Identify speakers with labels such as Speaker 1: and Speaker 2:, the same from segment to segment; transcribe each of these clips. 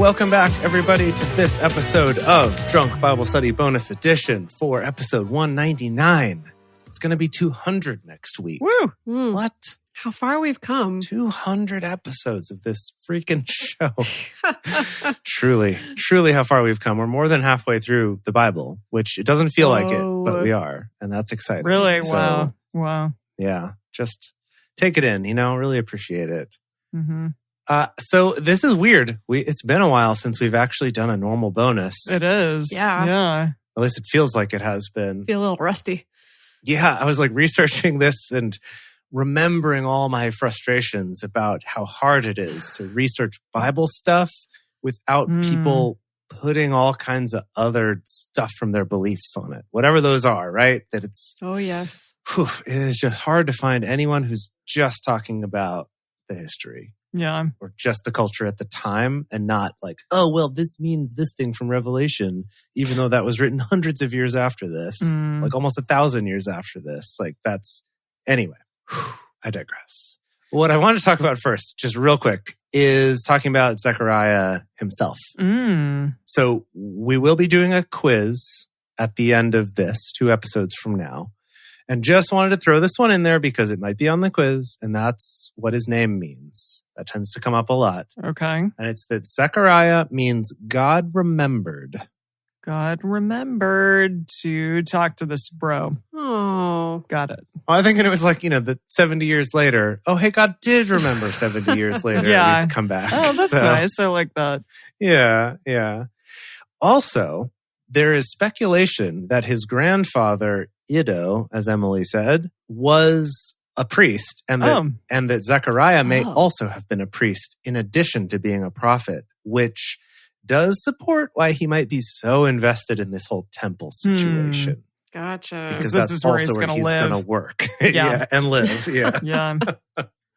Speaker 1: welcome back, everybody, to this episode of Drunk Bible Study Bonus Edition for episode 199. It's going to be 200 next week.
Speaker 2: Woo!
Speaker 1: What?
Speaker 3: How far we've come.
Speaker 1: 200 episodes of this freaking show. Truly how far we've come. We're more than halfway through the Bible, which it doesn't feel like it, but we are. And that's exciting.
Speaker 2: Really?
Speaker 1: So,
Speaker 2: Wow.
Speaker 1: Yeah, just take it in, really appreciate it.
Speaker 2: Mm-hmm.
Speaker 1: So this is weird. It's been a while since we've actually done a normal bonus.
Speaker 2: It is.
Speaker 3: Yeah.
Speaker 1: At least it feels like it has been.
Speaker 3: Feel a little rusty.
Speaker 1: Yeah, I was researching this and remembering all my frustrations about how hard it is to research Bible stuff without people putting all kinds of other stuff from their beliefs on it. Whatever those are, right? That it's...
Speaker 3: Oh, yes.
Speaker 1: It is just hard to find anyone who's just talking about the history.
Speaker 2: Yeah.
Speaker 1: Or just the culture at the time and not this means this thing from Revelation, even though that was written hundreds of years after this, almost 1,000 years after this. Anyway, I digress. What I want to talk about first, just real quick, is talking about Zechariah himself. So we will be doing a quiz at the end of this, 2 episodes from now. And just wanted to throw this one in there because it might be on the quiz, and that's what his name means. That tends to come up a lot.
Speaker 2: Okay.
Speaker 1: And it's that Zechariah means God remembered.
Speaker 2: God remembered to talk to this bro.
Speaker 3: Oh.
Speaker 2: Got it.
Speaker 1: Well, I think it was the 70 years later. Oh, hey, God did remember 70 years later.
Speaker 2: Yeah.
Speaker 1: We'd come back.
Speaker 2: Oh, that's nice. I like that.
Speaker 1: Yeah. Also, there is speculation that his grandfather, Iddo, as Emily said, was a priest, and that Zechariah may also have been a priest in addition to being a prophet, which does support why he might be so invested in this whole temple situation.
Speaker 3: Gotcha.
Speaker 1: Because
Speaker 2: this
Speaker 1: that's
Speaker 2: is where
Speaker 1: also
Speaker 2: he's
Speaker 1: where he's going to work.
Speaker 2: Yeah.
Speaker 1: And live. Yeah.
Speaker 2: Yeah.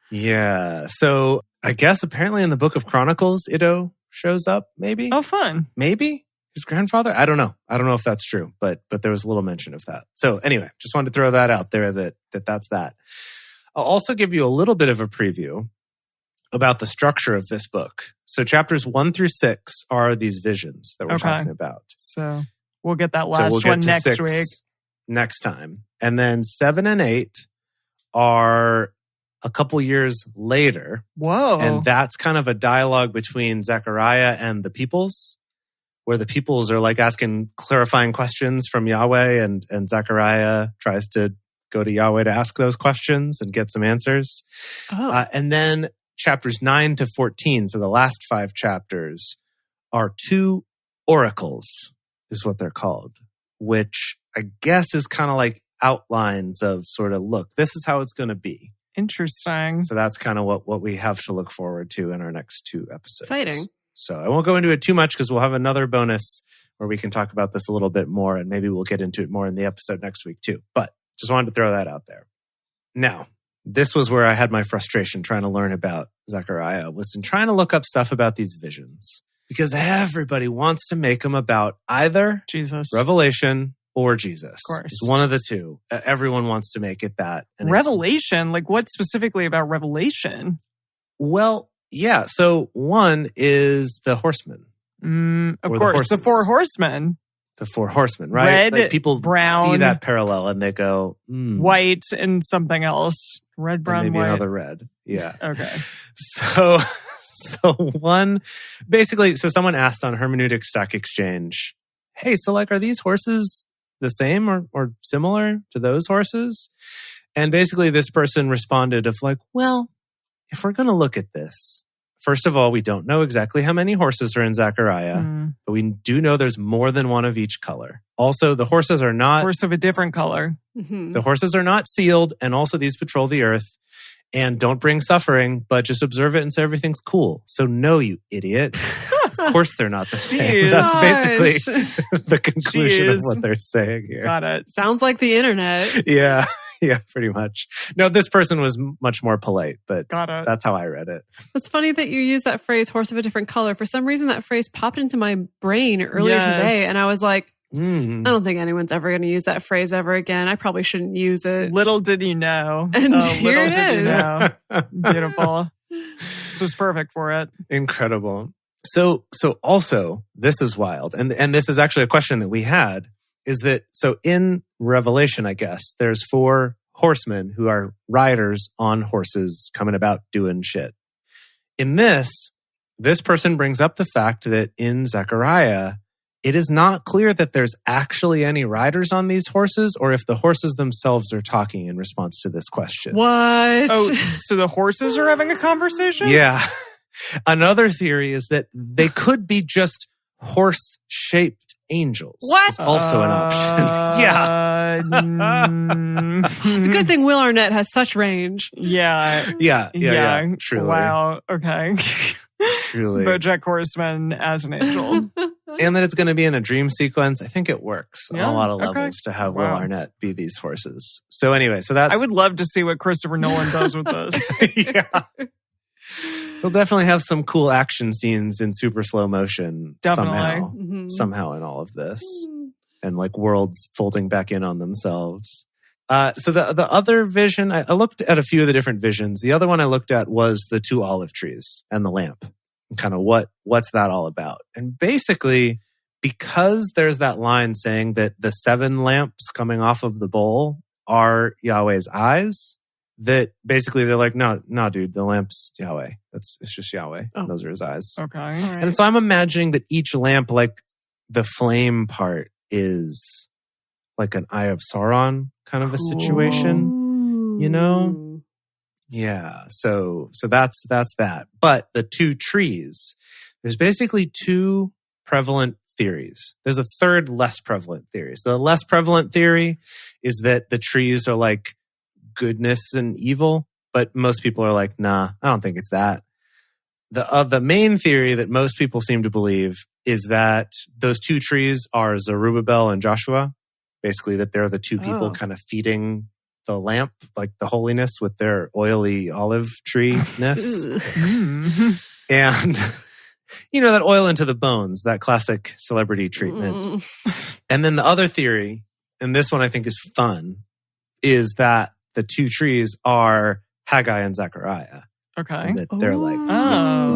Speaker 1: Yeah. So I guess apparently in the book of Chronicles, Iddo shows up, maybe?
Speaker 2: Oh, fun.
Speaker 1: Maybe? His grandfather? I don't know. I don't know if that's true, but there was a little mention of that. So anyway, just wanted to throw that out there that's that. I'll also give you a little bit of a preview about the structure of this book. So chapters 1 through 6 are these visions that we're talking about.
Speaker 2: So we'll get that last one next week.
Speaker 1: Next time. And then 7 and 8 are a couple years later.
Speaker 2: Whoa.
Speaker 1: And that's kind of a dialogue between Zechariah and the peoples, where the peoples are asking clarifying questions from Yahweh, and Zechariah tries to go to Yahweh to ask those questions and get some answers. And then chapters 9 to 14, so the last 5 chapters, are 2 oracles, is what they're called, which I guess is kind of outlines of look, this is how it's going to be.
Speaker 2: Interesting.
Speaker 1: So that's kind of what we have to look forward to in our next 2 episodes.
Speaker 3: Exciting.
Speaker 1: So I won't go into it too much because we'll have another bonus where we can talk about this a little bit more, and maybe we'll get into it more in the episode next week too. But just wanted to throw that out there. Now, this was where I had my frustration trying to learn about Zechariah, was in trying to look up stuff about these visions, because everybody wants to make them about either
Speaker 2: Jesus,
Speaker 1: Revelation, or Jesus.
Speaker 2: Of course.
Speaker 1: It's one of the two. Everyone wants to make it that. And
Speaker 2: Revelation? What specifically about Revelation?
Speaker 1: Well, yeah. So one is the horsemen.
Speaker 2: Of course, the 4 horsemen.
Speaker 1: The 4 horsemen, right?
Speaker 2: Red,
Speaker 1: people
Speaker 2: brown,
Speaker 1: see that parallel and they go,
Speaker 2: white, and something else. Red, brown,
Speaker 1: maybe
Speaker 2: white.
Speaker 1: Another red. Yeah.
Speaker 2: Okay.
Speaker 1: So one, basically, so someone asked on Hermeneutic Stack Exchange, hey, so are these horses the same or similar to those horses? And basically this person responded of well, if we're going to look at this, first of all, we don't know exactly how many horses are in Zechariah, but we do know there's more than one of each color. Also, the horses are not...
Speaker 2: Horse of a different color.
Speaker 3: Mm-hmm.
Speaker 1: The horses are not sealed, and also these patrol the earth and don't bring suffering, but just observe it and say everything's cool. So no, you idiot. Of course they're not the same.
Speaker 2: Jeez.
Speaker 1: That's basically the conclusion of
Speaker 2: Jeez.
Speaker 1: what they're saying here.
Speaker 2: Got it.
Speaker 3: Sounds like the internet.
Speaker 1: Yeah. Yeah, pretty much. No, this person was much more polite, but
Speaker 2: Got it.
Speaker 1: That's how I read it.
Speaker 3: It's funny that you use that phrase, horse of a different color. For some reason, that phrase popped into my brain earlier today, and I was like, I don't think anyone's ever going to use that phrase ever again. I probably shouldn't use it.
Speaker 2: Little did you know.
Speaker 3: And here
Speaker 2: little
Speaker 3: it
Speaker 2: did
Speaker 3: is.
Speaker 2: you know. Beautiful. This was perfect for it.
Speaker 1: Incredible. So also, this is wild. And this is actually a question that we had, is that, so in Revelation, I guess, there's 4 horsemen who are riders on horses coming about doing shit. In this person brings up the fact that in Zechariah, it is not clear that there's actually any riders on these horses, or if the horses themselves are talking in response to this question.
Speaker 3: What?
Speaker 2: Oh, so the horses are having a conversation?
Speaker 1: Yeah. Another theory is that they could be just horse-shaped angels.
Speaker 3: What?
Speaker 1: It's also an option. Yeah.
Speaker 3: It's a good thing Will Arnett has such range.
Speaker 1: Yeah. Truly.
Speaker 2: Wow. Okay.
Speaker 1: Truly.
Speaker 2: BoJack Horseman as an angel.
Speaker 1: And that it's going to be in a dream sequence. I think it works on a lot of levels
Speaker 2: okay.
Speaker 1: to have Will Arnett be these horses. So anyway, that's...
Speaker 2: I would love to see what Christopher Nolan does with this.
Speaker 1: Yeah. He'll definitely have some cool action scenes in super slow motion somehow in all of this. And like worlds folding back in on themselves. So the other vision, I looked at a few of the different visions. The other one I looked at was the 2 olive trees and the lamp. And kind of what's that all about? And basically, because there's that line saying that the 7 lamps coming off of the bowl are Yahweh's eyes, that basically they're like, no, dude, the lamp's Yahweh. It's just Yahweh.
Speaker 2: Oh.
Speaker 1: Those are his eyes.
Speaker 2: Okay. All right.
Speaker 1: And so I'm imagining that each lamp, like the flame part, is like an Eye of Sauron kind of a situation, you know? Yeah. So that's that. But the 2 trees, there's basically 2 prevalent theories. There's a third less prevalent theory. So the less prevalent theory is that the trees are like goodness and evil, but most people are like, nah, I don't think it's that. The main theory that most people seem to believe is that those 2 trees are Zerubbabel and Joshua. Basically, that they're the 2 people kind of feeding the lamp, like the holiness, with their oily olive tree-ness. And, you know, that oil into the bones, that classic celebrity treatment. And then the other theory, and this one I think is fun, is that the 2 trees are Haggai and Zechariah.
Speaker 2: Okay.
Speaker 1: And that they're like,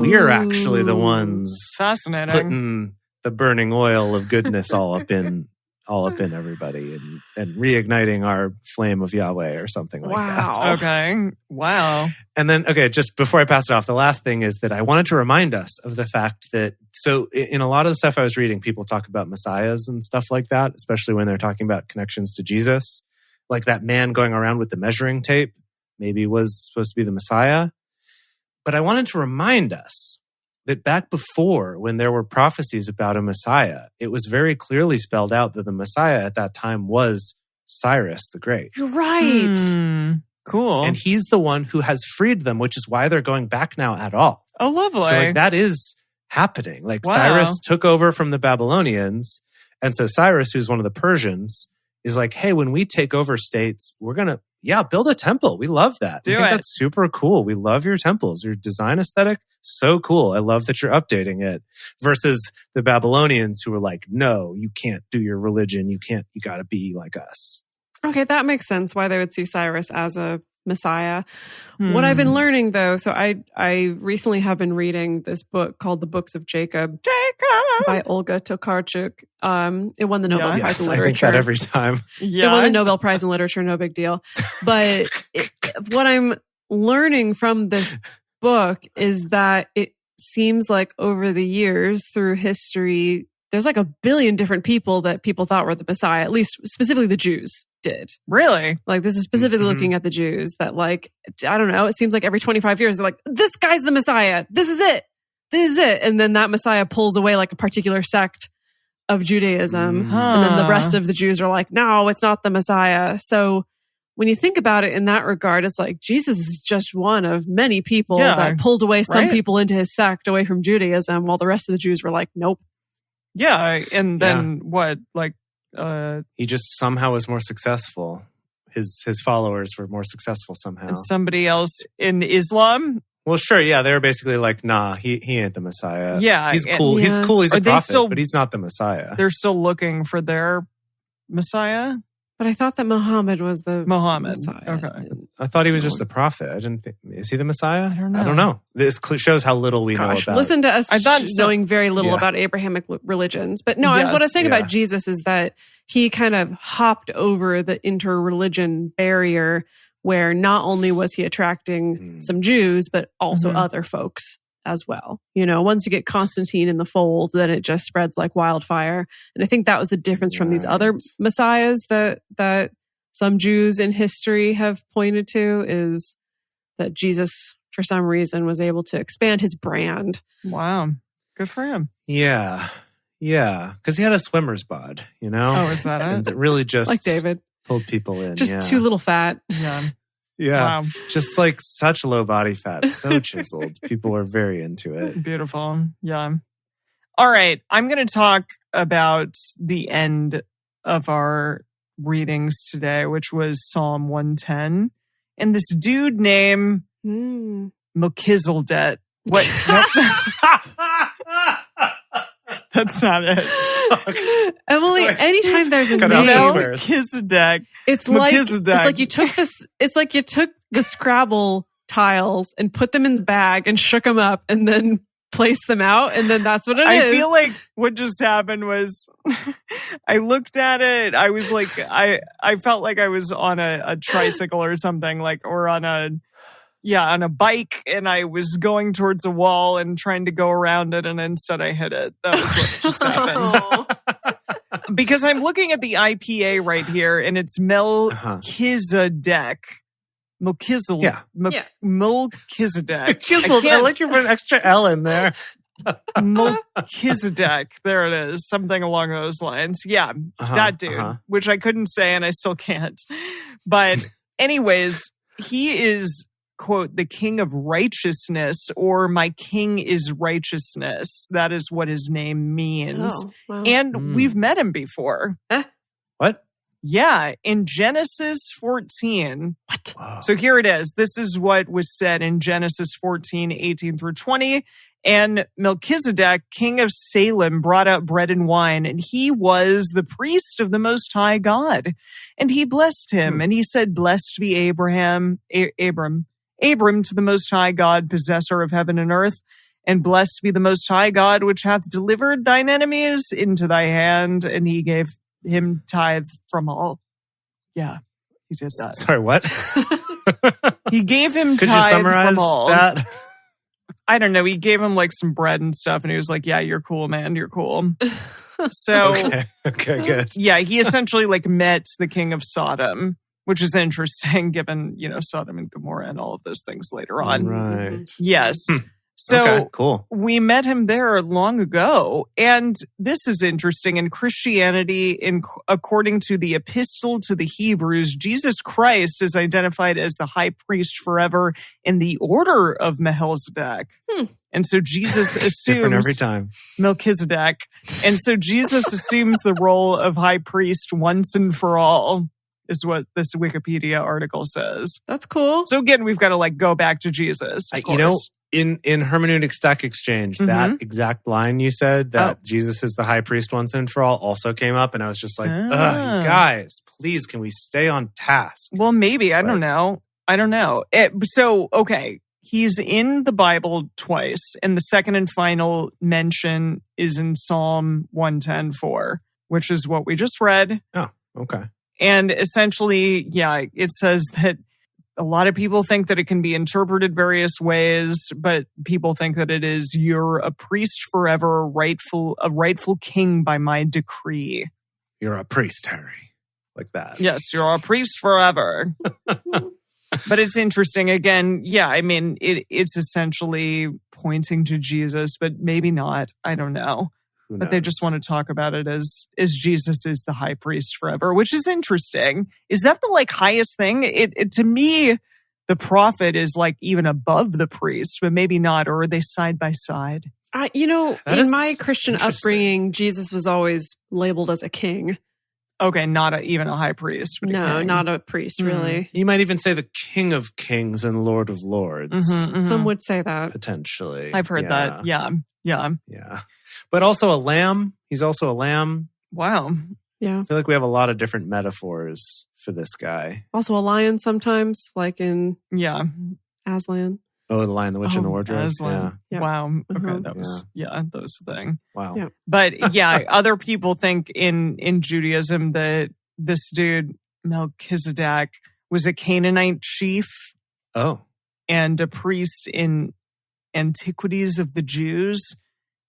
Speaker 1: we're actually the ones
Speaker 2: fascinating
Speaker 1: putting the burning oil of goodness all up in everybody and reigniting our flame of Yahweh or something like that.
Speaker 2: Okay. Wow.
Speaker 1: And then, just before I pass it off, the last thing is that I wanted to remind us of the fact that, so in a lot of the stuff I was reading, people talk about messiahs and stuff like that, especially when they're talking about connections to Jesus. Like that man going around with the measuring tape maybe was supposed to be the Messiah. But I wanted to remind us that back before, when there were prophecies about a Messiah, it was very clearly spelled out that the Messiah at that time was Cyrus the Great.
Speaker 3: You're right.
Speaker 2: Cool.
Speaker 1: And he's the one who has freed them, which is why they're going back now at all.
Speaker 2: Oh, lovely.
Speaker 1: So like that is happening. Like Cyrus took over from the Babylonians. And so Cyrus, who's one of the Persians, is like, hey, when we take over states, we're going to, build a temple. We love that. I think that's super cool. We love your temples. Your design aesthetic, so cool. I love that you're updating it. Versus the Babylonians who were like, no, you can't do your religion. You got to be like us.
Speaker 3: Okay, that makes sense why they would see Cyrus as a Messiah. What I've been learning, though, so I recently have been reading this book called The Books of Jacob by Olga Tokarczuk. It won the Nobel Prize in Literature.
Speaker 1: I think that every time.
Speaker 3: It won the Nobel Prize in Literature, no big deal. But what I'm learning from this book is that it seems like over the years through history, there's like a billion different people that people thought were the Messiah, at least specifically the Jews did.
Speaker 2: Really?
Speaker 3: Like this is specifically looking at the Jews that like, I don't know, it seems like every 25 years they're like, this guy's the Messiah. This is it. This is it. And then that Messiah pulls away like a particular sect of Judaism. And then the rest of the Jews are like, no, it's not the Messiah. So when you think about it in that regard, it's like Jesus is just one of many people that pulled away some people into his sect away from Judaism while the rest of the Jews were like, nope.
Speaker 2: Yeah. And then what? Like,
Speaker 1: he just somehow was more successful. His followers were more successful somehow.
Speaker 2: And somebody else in Islam?
Speaker 1: Well, sure, yeah. They were basically like, nah, he ain't the Messiah.
Speaker 2: Yeah.
Speaker 1: He's cool. He's cool. He's a prophet, but he's not the Messiah.
Speaker 2: They're still looking for their Messiah?
Speaker 3: But I thought that Muhammad was the Messiah.
Speaker 2: Okay.
Speaker 1: I thought he was just a prophet. I didn't think, is he the Messiah?
Speaker 2: I don't know.
Speaker 1: I don't know. This shows how little we know about.
Speaker 3: Listen to us knowing very little
Speaker 1: Yeah.
Speaker 3: about Abrahamic religions. But no,
Speaker 2: Yes.
Speaker 3: what I was saying
Speaker 1: Yeah.
Speaker 3: about Jesus is that he kind of hopped over the interreligion barrier where not only was he attracting some Jews, but also other folks as well. You know, once you get Constantine in the fold, then it just spreads like wildfire. And I think that was the difference from these other messiahs that some Jews in history have pointed to, is that Jesus, for some reason, was able to expand his brand.
Speaker 2: Wow. Good for him.
Speaker 1: Yeah. Yeah. Because he had a swimmer's bod, you know?
Speaker 2: Oh, is that
Speaker 1: And
Speaker 2: it?
Speaker 1: it really just
Speaker 3: Like David.
Speaker 1: pulled people in.
Speaker 3: Just too little fat.
Speaker 2: Yeah.
Speaker 1: Yeah.
Speaker 2: Wow.
Speaker 1: Just like such low body fat, so chiseled. People were very into it.
Speaker 2: Beautiful. Yeah. All right. I'm going to talk about the end of our readings today, which was Psalm 110. And this dude named Melchizedek. What? That's not it.
Speaker 3: Emily, anytime there's a
Speaker 1: Cut out
Speaker 3: name,
Speaker 1: the
Speaker 2: Melchizedek.
Speaker 3: it's like you took this. It's like you took the Scrabble tiles and put them in the bag and shook them up and then placed them out, and then that's what it is.
Speaker 2: I feel like what just happened was I looked at it. I was like, I felt like I was on a tricycle or something, like, or on a bike, and I was going towards a wall and trying to go around it, and instead I hit it. That was what just happened. Because I'm looking at the IPA right here, and it's Melchizedek. Melchizedek.
Speaker 1: Yeah.
Speaker 2: Melchizedek.
Speaker 1: I like you put an extra L in there.
Speaker 2: Melchizedek. There it is. Something along those lines. Yeah, that dude, which I couldn't say and I still can't. But anyways, he is, quote, the king of righteousness, or my king is righteousness. That is what his name means.
Speaker 3: Oh, wow.
Speaker 2: And we've met him before.
Speaker 1: What?
Speaker 2: Yeah, in Genesis 14.
Speaker 3: What?
Speaker 1: Wow.
Speaker 2: So here it is. This is what was said in Genesis 14, 18 through 20. And Melchizedek, king of Salem, brought out bread and wine, and he was the priest of the Most High God. And he blessed him, and he said, "Blessed be Abram to the Most High God, possessor of heaven and earth. And blessed be the Most High God, which hath delivered thine enemies into thy hand." And he gave him tithe from all. Yeah, he did that.
Speaker 1: Sorry, what?
Speaker 2: He gave him
Speaker 1: Could you
Speaker 2: tithe
Speaker 1: summarize
Speaker 2: from all.
Speaker 1: that?
Speaker 2: I don't know. He gave him like some bread and stuff, and he was like, "Yeah, you're cool, man. You're cool." So,
Speaker 1: Okay, good.
Speaker 2: yeah, he essentially like met the king of Sodom, which is interesting given, you know, Sodom and Gomorrah and all of those things later on.
Speaker 1: Right.
Speaker 2: Yes. So
Speaker 1: Okay, cool.
Speaker 2: we met him there long ago. And this is interesting. In Christianity, according to the Epistle to the Hebrews, Jesus Christ is identified as the high priest forever in the order of Melchizedek. And so Jesus
Speaker 1: Different
Speaker 2: assumes
Speaker 1: every time.
Speaker 2: Melchizedek. And so Jesus assumes the role of high priest once and for all, is what this Wikipedia article says.
Speaker 3: That's cool.
Speaker 2: So again, we've got to like go back to Jesus. Of
Speaker 1: You know,
Speaker 2: course.
Speaker 1: in Hermeneutic Stack Exchange, that exact line you said, that Jesus is the high priest once and for all, also came up, and I was just like, ugh, you guys, please, can we stay on task?
Speaker 2: Well, maybe. I don't know. So, okay. He's in the Bible twice, and the second and final mention is in Psalm 110:4, which is what we just read.
Speaker 1: Oh, okay.
Speaker 2: And essentially, yeah, it says that a lot of people think that it can be interpreted various ways, but people think that it is, "You're a priest forever, a rightful king by my decree."
Speaker 1: You're a priest, Harry. Like that.
Speaker 2: Yes, you're a priest forever. But it's interesting. Again, yeah, I mean, it's essentially pointing to Jesus, but maybe not. I don't know. But they just want to talk about it as Jesus is the high priest forever, which is interesting. Is that the like highest thing? It to me, the prophet is like even above the priest, but maybe not. Or are they side by side?
Speaker 3: In my Christian upbringing, Jesus was always labeled as a king.
Speaker 2: Okay, not even a high priest. But
Speaker 3: No, not a priest, really.
Speaker 1: You might even say the King of Kings and Lord of Lords.
Speaker 3: Some would say that.
Speaker 1: Potentially.
Speaker 2: I've heard that. Yeah.
Speaker 1: But also a lamb. He's also a lamb.
Speaker 2: Wow.
Speaker 3: Yeah.
Speaker 1: I feel like we have a lot of different metaphors for this guy.
Speaker 3: Also a lion sometimes, like in
Speaker 2: Yeah.
Speaker 3: Aslan.
Speaker 1: Oh, the Lion, the Witch, and the Wardrobe.
Speaker 2: Aslan.
Speaker 3: Yeah.
Speaker 2: Wow. Okay,
Speaker 3: Uh-huh.
Speaker 2: that was that was the thing.
Speaker 1: Wow.
Speaker 3: Yeah.
Speaker 2: But yeah, other people think in Judaism that this dude Melchizedek was a Canaanite chief
Speaker 1: Oh.
Speaker 2: and a priest in Antiquities of the Jews.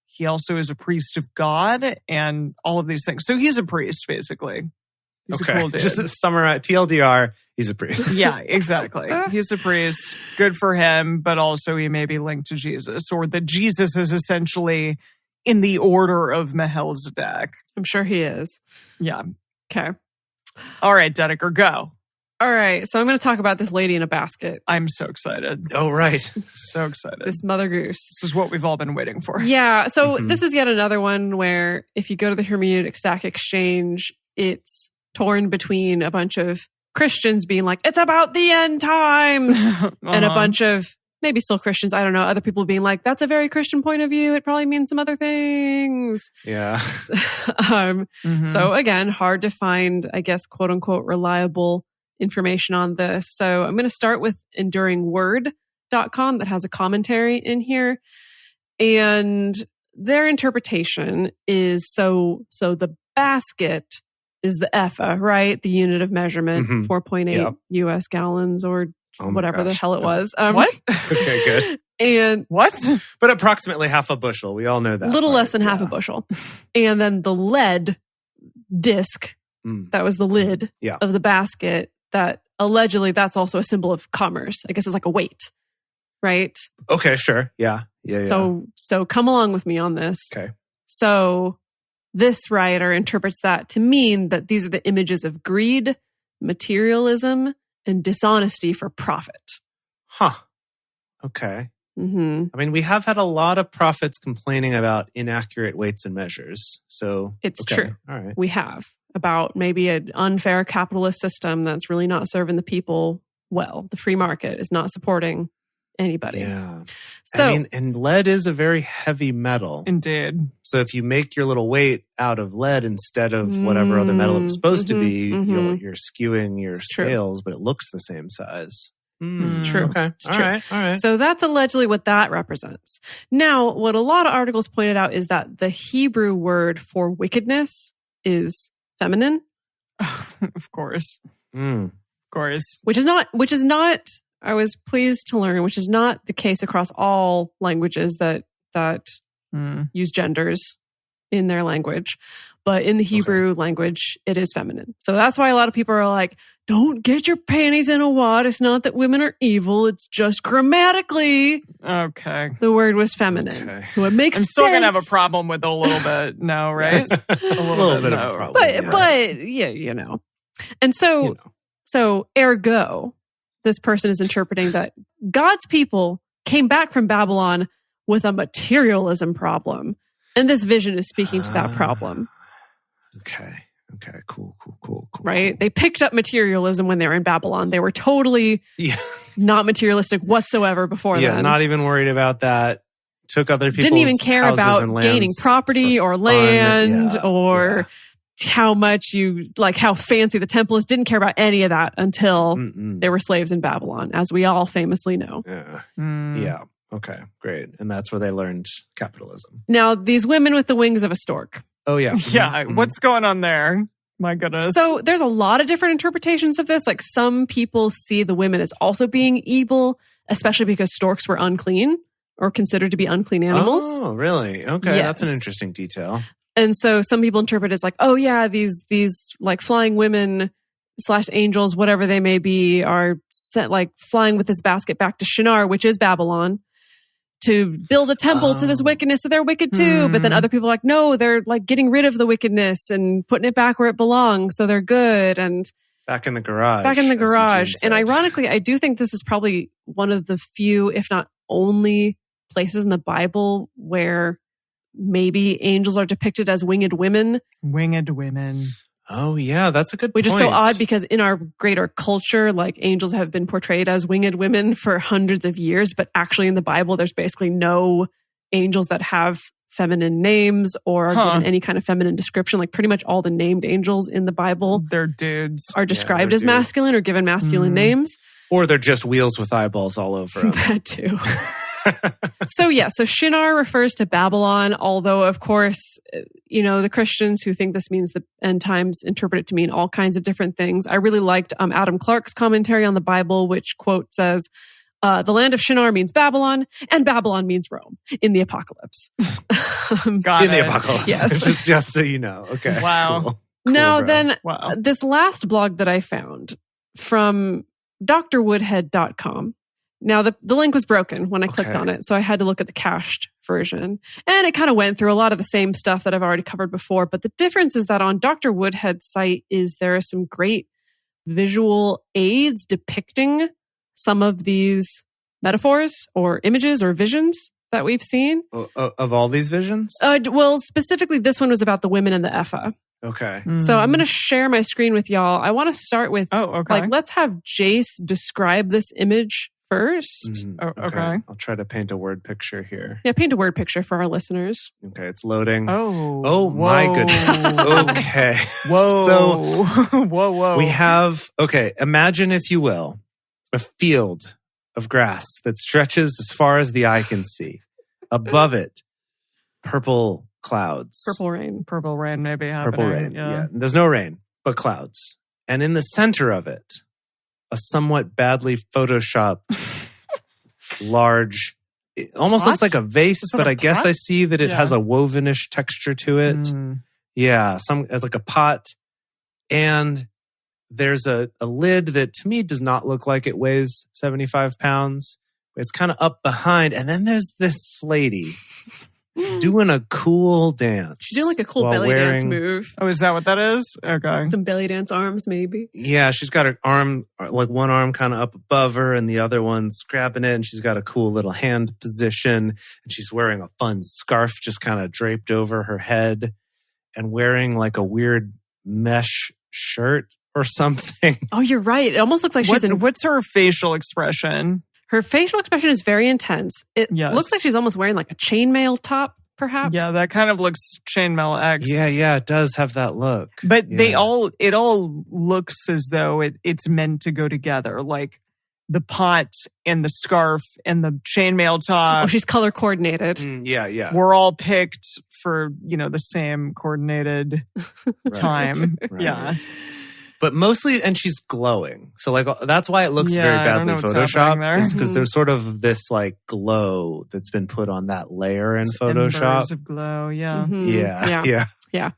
Speaker 2: He also is a priest of God and all of these things. So he's a priest, basically. He's a cool dude.
Speaker 1: Just to summarize, TLDR, he's a priest.
Speaker 2: Yeah, exactly. He's a priest. Good for him, but also he may be linked to Jesus, or that Jesus is essentially in the order of Melchizedek.
Speaker 3: I'm sure he is.
Speaker 2: Yeah.
Speaker 3: Okay.
Speaker 2: All right, Dedeker, go.
Speaker 3: All right. So I'm going to talk about this lady in a basket.
Speaker 2: I'm so excited.
Speaker 1: Oh, right.
Speaker 2: So excited.
Speaker 3: This Mother Goose.
Speaker 2: This is what we've all been waiting for.
Speaker 3: Yeah. So
Speaker 1: Mhm.
Speaker 3: this is yet another one where if you go to the Hermeneutic Stack Exchange, it's torn between a bunch of Christians being like, it's about the end times. And a bunch of maybe still Christians, I don't know, other people being like, that's a very Christian point of view. It probably means some other things.
Speaker 1: Yeah.
Speaker 2: Mhm.
Speaker 3: So again, hard to find, I guess, quote unquote, reliable information on this. So I'm going to start with enduringword.com that has a commentary in here. And their interpretation is so the basket is the EPHA, right? The unit of measurement,
Speaker 1: Mhm.
Speaker 3: 4.8
Speaker 1: Yep.
Speaker 3: US gallons or
Speaker 1: Oh my
Speaker 3: whatever the
Speaker 1: gosh.
Speaker 3: hell it was.
Speaker 2: What?
Speaker 1: Okay, good.
Speaker 3: And
Speaker 2: What?
Speaker 1: But approximately half a bushel. We all know that.
Speaker 3: a little
Speaker 1: part.
Speaker 3: less than half a
Speaker 1: Yeah.
Speaker 3: bushel. And then the lead disc,
Speaker 1: Mm.
Speaker 3: that was the lid
Speaker 1: Yeah.
Speaker 3: of the basket, that allegedly that's also a symbol of commerce. I guess it's like a weight, right?
Speaker 1: Okay, sure. Yeah. Yeah.
Speaker 3: So come along with me on this.
Speaker 1: Okay.
Speaker 3: So this writer interprets that to mean that these are the images of greed, materialism, and dishonesty for profit.
Speaker 1: Huh. Okay.
Speaker 3: Hmm.
Speaker 1: I mean, we have had a lot of prophets complaining about inaccurate weights and measures. So
Speaker 3: It's
Speaker 1: okay.
Speaker 3: true.
Speaker 1: All right.
Speaker 3: We have about maybe an unfair capitalist system that's really not serving the people well. The free market is not supporting anybody.
Speaker 1: Yeah.
Speaker 3: So,
Speaker 1: I mean, and lead is a very heavy metal.
Speaker 2: Indeed.
Speaker 1: So if you make your little weight out of lead instead of whatever other metal it was supposed to be, you're skewing your
Speaker 3: true.
Speaker 1: scales, but it looks the same size.
Speaker 3: It's true.
Speaker 1: Okay.
Speaker 3: It's
Speaker 1: All
Speaker 3: true.
Speaker 1: right. All right.
Speaker 3: So that's allegedly what that represents. Now, what a lot of articles pointed out is that the Hebrew word for wickedness is feminine,
Speaker 2: Of course.
Speaker 1: Mm.
Speaker 2: Of course.
Speaker 3: which is not, I was pleased to learn, which is not the case across all languages that use genders in their language. But in the Hebrew language, it is feminine. So that's why a lot of people are like, don't get your panties in a wad. It's not that women are evil. It's just grammatically
Speaker 2: Okay.
Speaker 3: the word was feminine.
Speaker 1: Okay.
Speaker 3: So it makes
Speaker 2: I'm
Speaker 3: sense.
Speaker 2: still going to have a problem with it a little bit. No, right?
Speaker 1: a little bit of
Speaker 2: no.
Speaker 1: a problem.
Speaker 3: But yeah, you know. And so,
Speaker 1: You know.
Speaker 3: so ergo, this person is interpreting that God's people came back from Babylon with a materialism problem. And this vision is speaking to that problem,
Speaker 1: Okay. Cool.
Speaker 3: right? They picked up materialism when they were in Babylon. They were totally
Speaker 1: Yeah.
Speaker 3: not materialistic whatsoever before
Speaker 1: Yeah.
Speaker 3: then.
Speaker 1: Not even worried about that. Took other people's
Speaker 3: Didn't even care
Speaker 1: houses
Speaker 3: about
Speaker 1: and lands
Speaker 3: gaining property
Speaker 1: for
Speaker 3: or
Speaker 1: fun.
Speaker 3: land
Speaker 1: Yeah.
Speaker 3: or how much how fancy the temple is. Didn't care about any of that until
Speaker 1: Mm-mm.
Speaker 3: they were slaves in Babylon, as we all famously know.
Speaker 1: Yeah.
Speaker 2: Mm.
Speaker 1: Yeah. Okay. Great. And that's where they learned capitalism.
Speaker 3: Now, these women with the wings of a stork.
Speaker 1: Oh yeah.
Speaker 2: Yeah.
Speaker 1: Mhm.
Speaker 2: What's going on there? My goodness.
Speaker 3: So there's a lot of different interpretations of this. Like some people see the women as also being evil, especially because storks were unclean or considered to be unclean animals.
Speaker 1: Oh, really? Okay.
Speaker 3: Yes.
Speaker 1: That's an interesting detail.
Speaker 3: And so some people interpret it as like, oh yeah, these like flying women / angels, whatever they may be, are sent like flying with this basket back to Shinar, which is Babylon, to build a temple to this
Speaker 1: Oh.
Speaker 3: wickedness. So they're wicked too. But then other people are like, no, they're like getting rid of the wickedness and putting it back where it belongs. So they're good. And
Speaker 1: Back in the garage.
Speaker 3: back in the
Speaker 1: as Eugene
Speaker 3: garage.
Speaker 1: said.
Speaker 3: And ironically, I do think this is probably one of the few, if not only, places in the Bible where maybe angels are depicted as winged women,
Speaker 2: winged women.
Speaker 1: Oh yeah, that's a good
Speaker 3: which
Speaker 1: point.
Speaker 3: is so odd because in our greater culture, like angels have been portrayed as winged women for hundreds of years, but actually in the Bible, there's basically no angels that have feminine names or are given any kind of feminine description. Like pretty much all the named angels in the Bible
Speaker 2: they're dudes.
Speaker 3: are described
Speaker 1: they're
Speaker 3: as masculine or given masculine names.
Speaker 1: Or they're just wheels with eyeballs all over them.
Speaker 3: That too. So Shinar refers to Babylon, although, of course, the Christians who think this means the end times interpret it to mean all kinds of different things. I really liked Adam Clark's commentary on the Bible, which, quote, says, the land of Shinar means Babylon, and Babylon means Rome in the apocalypse.
Speaker 2: Got
Speaker 1: in
Speaker 2: it.
Speaker 1: the apocalypse.
Speaker 3: Yes.
Speaker 1: just so you know. Okay.
Speaker 2: Wow.
Speaker 1: Cool.
Speaker 3: Now,
Speaker 1: bro.
Speaker 3: then,
Speaker 2: Wow.
Speaker 3: this last blog that I found from drwoodhead.com. Now, the link was broken when I clicked on it, so I had to look at the cached version. And it kind of went through a lot of the same stuff that I've already covered before. But the difference is that on Dr. Woodhead's site there are some great visual aids depicting some of these metaphors or images or visions that we've seen.
Speaker 1: Of all these visions?
Speaker 3: Well, specifically, this one was about the women and the Epha.
Speaker 1: Okay.
Speaker 3: So I'm going to share my screen with y'all. I want to start with, let's have Jace describe this image first.
Speaker 2: Okay.
Speaker 1: I'll try to paint a word picture here.
Speaker 3: Yeah, paint a word picture for our listeners.
Speaker 1: Okay, it's loading.
Speaker 2: Oh,
Speaker 1: my goodness. Okay.
Speaker 2: Whoa.
Speaker 1: So,
Speaker 2: whoa.
Speaker 1: we have, imagine, if you will, a field of grass that stretches as far as the eye can see. Above it, purple clouds.
Speaker 3: Purple rain.
Speaker 2: Purple rain maybe happening.
Speaker 1: Purple rain,
Speaker 2: yeah.
Speaker 1: There's no rain, but clouds. And in the center of it, a somewhat badly photoshopped, large, it almost looks like a vase, but I guess I see that it has a wovenish texture to it. Yeah, it's like a pot. And there's a lid that to me does not look like it weighs 75 pounds. It's kind of up behind. And then there's this lady doing a cool dance.
Speaker 3: She's doing like a cool belly dance move.
Speaker 2: Oh, is that what that is? Okay.
Speaker 3: Some belly dance arms, maybe.
Speaker 1: Yeah, she's got her arm, like one arm kind of up above her and the other one's grabbing it. And she's got a cool little hand position. And she's wearing a fun scarf just kind of draped over her head and wearing like a weird mesh shirt or something.
Speaker 3: Oh, you're right. It almost looks like she's in...
Speaker 2: What's her facial expression?
Speaker 3: Her facial expression is very intense. It looks like she's almost wearing like a chainmail top, perhaps.
Speaker 2: Yeah, that kind of looks chainmail X.
Speaker 1: Yeah, it does have that look.
Speaker 2: But it all looks as though it's meant to go together. Like the pot and the scarf and the chainmail top.
Speaker 3: Oh, she's color coordinated.
Speaker 1: Yeah.
Speaker 2: We're all picked for, the same coordinated time.
Speaker 1: Right.
Speaker 2: Yeah.
Speaker 1: But mostly, and she's glowing. So like, that's why it looks very badly photoshopped. Is because there's sort of this like glow that's been put on that layer in Photoshop.
Speaker 2: Embers of glow, yeah.
Speaker 3: Mm-hmm. Yeah.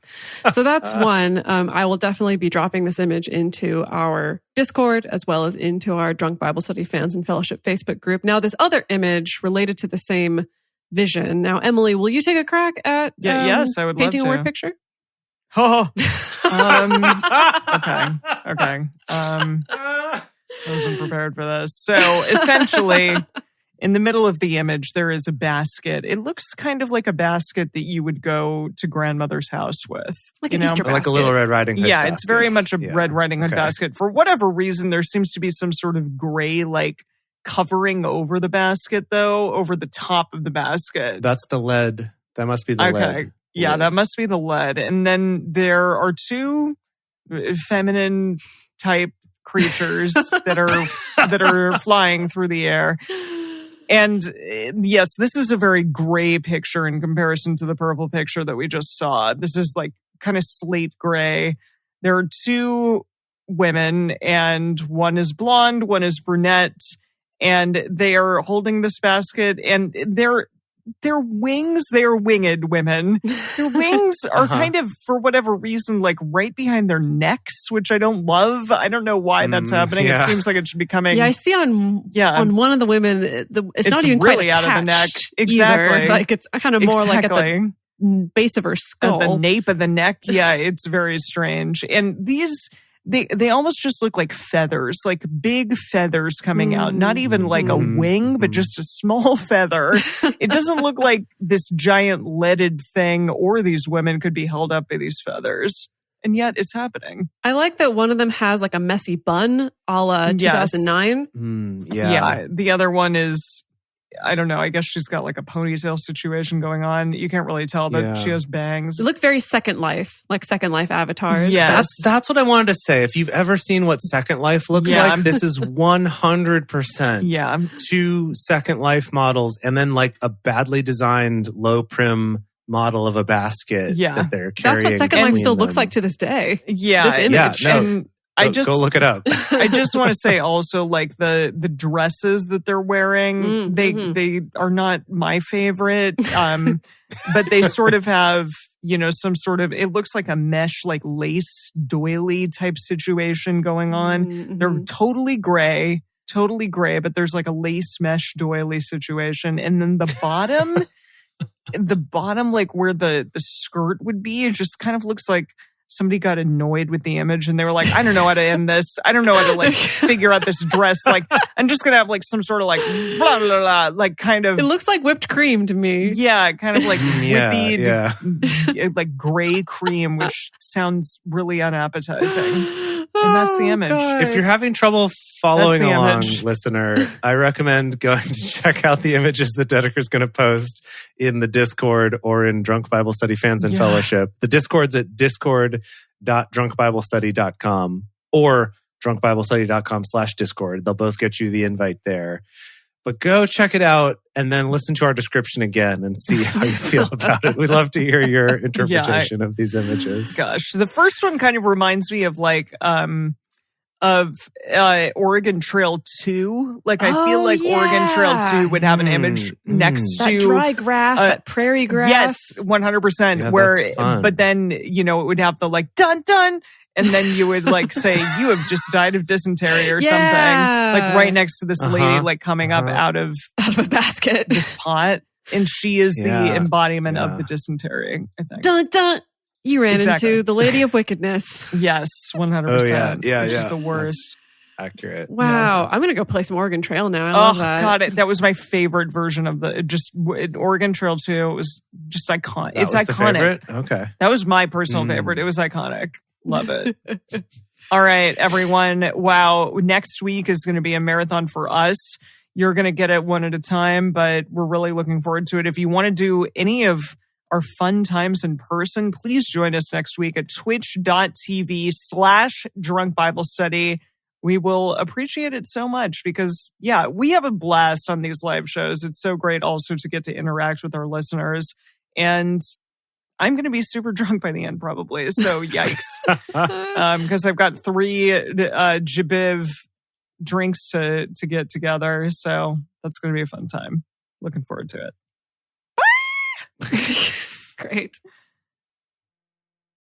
Speaker 3: So that's one. I will definitely be dropping this image into our Discord as well as into our Drunk Bible Study Fans and Fellowship Facebook group. Now, this other image related to the same vision. Now, Emily, will you take a crack at
Speaker 2: yes, I would
Speaker 3: painting
Speaker 2: love to.
Speaker 3: a word picture?
Speaker 2: Oh. Okay. I wasn't prepared for this. So essentially, in the middle of the image, there is a basket. It looks kind of like a basket that you would go to grandmother's house with.
Speaker 3: Like an Easter basket.
Speaker 1: Like a little Red Riding Hood basket.
Speaker 2: It's very much a Red Riding Hood basket. For whatever reason, there seems to be some sort of gray, like, covering over the basket, though, over the top of the basket.
Speaker 1: That's the lead. That must be the lead.
Speaker 2: Yeah, that must be the lead. And then there are two feminine type creatures that are flying through the air. And yes, this is a very gray picture in comparison to the purple picture that we just saw. This is like kind of slate gray. There are two women, and one is blonde, one is brunette, and they are holding this basket, and their wings, they are winged women. Their wings are kind of, for whatever reason, like right behind their necks, which I don't love. I don't know why that's happening. It seems like it should be coming.
Speaker 3: Yeah, I see on one of the women, it's not even
Speaker 2: really
Speaker 3: quite
Speaker 2: out of the neck.
Speaker 3: Exactly. Either. Like it's kind of more like at the base of her skull.
Speaker 2: At the nape of the neck. Yeah, it's very strange. And these... They almost just look like feathers, like big feathers coming out. Not even like a wing, but just a small feather. It doesn't look like this giant leaded thing or these women could be held up by these feathers. And yet it's happening.
Speaker 3: I like that one of them has like a messy bun a la 2009.
Speaker 2: Yeah. The other one is I don't know. I guess she's got like a ponytail situation going on. You can't really tell that she has bangs.
Speaker 3: They look very Second Life, like Second Life avatars.
Speaker 2: Yes.
Speaker 1: That's what I wanted to say. If you've ever seen what Second Life looks like, this is 100% two Second Life models and then like a badly designed low prim model of a basket that they're carrying.
Speaker 3: That's what Second Life still looks like to this day.
Speaker 2: Yeah.
Speaker 3: This image.
Speaker 1: Yeah, no. Go look it up.
Speaker 2: I just want to say also, like the dresses that they're wearing, they are not my favorite, but they sort of have, you know, some sort of, it looks like a mesh, like lace doily type situation going on. They're totally gray, but there's like a lace mesh doily situation, and then the bottom, like where the skirt would be, it just kind of looks like somebody got annoyed with the image and they were like, I don't know how to end this. I don't know how to like figure out this dress. Like, I'm just going to have like some sort of like, blah, blah, blah, like kind of.
Speaker 3: It looks like whipped cream to me.
Speaker 2: Yeah, kind of like whippy, like gray cream, which sounds really unappetizing. And that's the image.
Speaker 3: God.
Speaker 1: If you're having trouble following along, listener, I recommend going to check out the images that Dedeker's going to post in the Discord or in Drunk Bible Study Fans and Fellowship. The Discord's at discord.drunkbiblestudy.com or drunkbiblestudy.com/discord. They'll both get you the invite there. But go check it out and then listen to our description again and see how you feel about it. We'd love to hear your interpretation of these images.
Speaker 2: Gosh, the first one kind of reminds me of like Oregon Trail 2. Like I feel like Oregon Trail 2 would have an image next to
Speaker 3: that dry grass, that prairie grass.
Speaker 2: Yes, 100%. Where, but then you know it would have the like dun dun. And then you would like say, you have just died of dysentery or something. Like right next to this lady like coming up out of
Speaker 3: a basket.
Speaker 2: This pot. And she is the embodiment of the dysentery, I think.
Speaker 3: Dun dun. You ran into the Lady of Wickedness.
Speaker 2: Yes, 100%.
Speaker 1: Oh, yeah.
Speaker 2: Which is the worst.
Speaker 1: That's accurate.
Speaker 3: Wow. I'm going to go play some Oregon Trail now. I love that.
Speaker 2: God, that was my favorite version of Oregon Trail 2. It was just iconic. It's iconic. The favorite?
Speaker 1: Okay.
Speaker 2: That was my personal favorite. It was iconic. Love it. All right, everyone. Wow. Next week is going to be a marathon for us. You're going to get it one at a time, but we're really looking forward to it. If you want to do any of our fun times in person, please join us next week at twitch.tv/Drunk Bible Study. We will appreciate it so much because, we have a blast on these live shows. It's so great also to get to interact with our listeners. And I'm going to be super drunk by the end, probably. So, yikes. Because I've got 3 Jabiv drinks to get together. So, that's going to be a fun time. Looking forward to it.
Speaker 3: Great.